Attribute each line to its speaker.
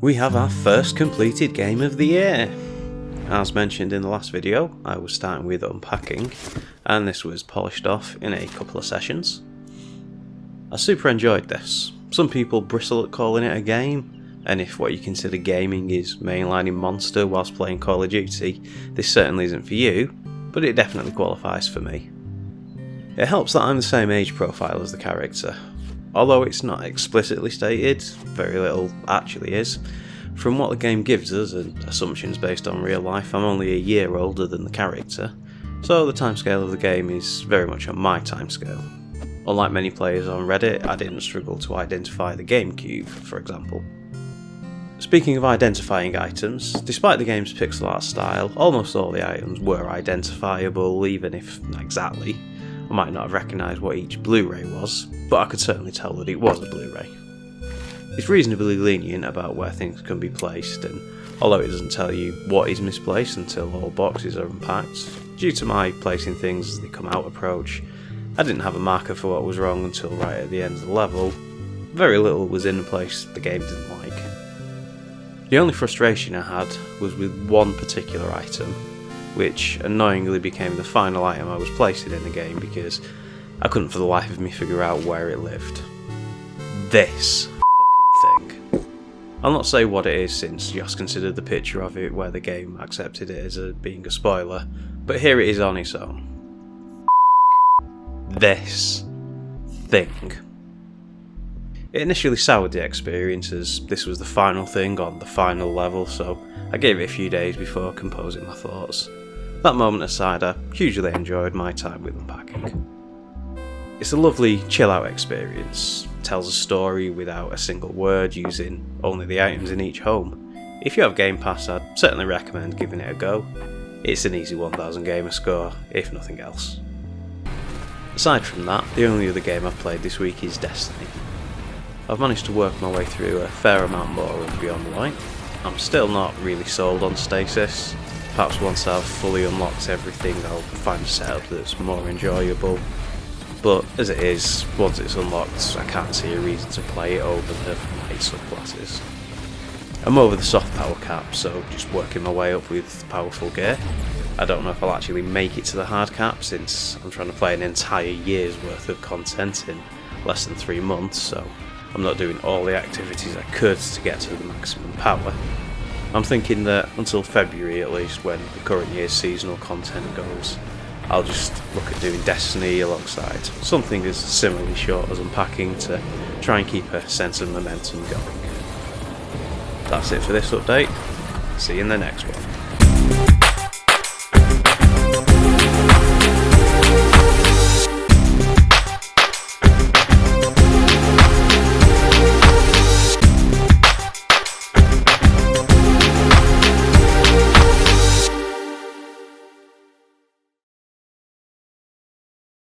Speaker 1: we have our first completed game of the year. As mentioned in the last video, I was starting with Unpacking, and this was polished off in a couple of sessions. I super enjoyed this. Some people bristle at calling it a game, and if what you consider gaming is mainlining Monster whilst playing Call of Duty, this certainly isn't for you, but it definitely qualifies for me. It helps that I'm the same age profile as the character. Although it's not explicitly stated, very little actually is. From what the game gives us, and assumptions based on real life, I'm only a year older than the character, so the timescale of the game is very much on my timescale. Unlike many players on Reddit, I didn't struggle to identify the GameCube, for example. Speaking of identifying items, despite the game's pixel art style, almost all the items were identifiable, even if not exactly. I might not have recognised what each Blu-ray was, but I could certainly tell that it was a Blu-ray. It's reasonably lenient about where things can be placed, and although it doesn't tell you what is misplaced until all boxes are unpacked, due to my placing things as they come out approach, I didn't have a marker for what was wrong until right at the end of the level. Very little was in a place the game didn't like. The only frustration I had was with one particular item, which annoyingly became the final item I was placing in the game because I couldn't for the life of me figure out where it lived. This fucking thing. I'll not say what it is since Joss considered the picture of it where the game accepted it as being a spoiler, but here it is on its own. This thing. It initially soured the experience as this was the final thing on the final level, so I gave it a few days before composing my thoughts. That moment aside, I hugely enjoyed my time with Unpacking. It's a lovely chill-out experience. It tells a story without a single word, using only the items in each home. If you have Game Pass, I'd certainly recommend giving it a go. It's an easy 1000 gamer score, if nothing else. Aside from that, the only other game I've played this week is Destiny. I've managed to work my way through a fair amount more of Beyond Light. I'm still not really sold on Stasis. Perhaps once I've fully unlocked everything I'll find a setup that's more enjoyable. But as it is, once it's unlocked, I can't see a reason to play it over the light subclasses. I'm over the soft power cap, so just working my way up with powerful gear. I don't know if I'll actually make it to the hard cap since I'm trying to play an entire year's worth of content in less than 3 months, so I'm not doing all the activities I could to get to the maximum power. I'm thinking that until February at least, when the current year's seasonal content goes, I'll just look at doing Destiny alongside something as similarly short as Unpacking to try and keep a sense of momentum going. That's it for this update. See you in the next one.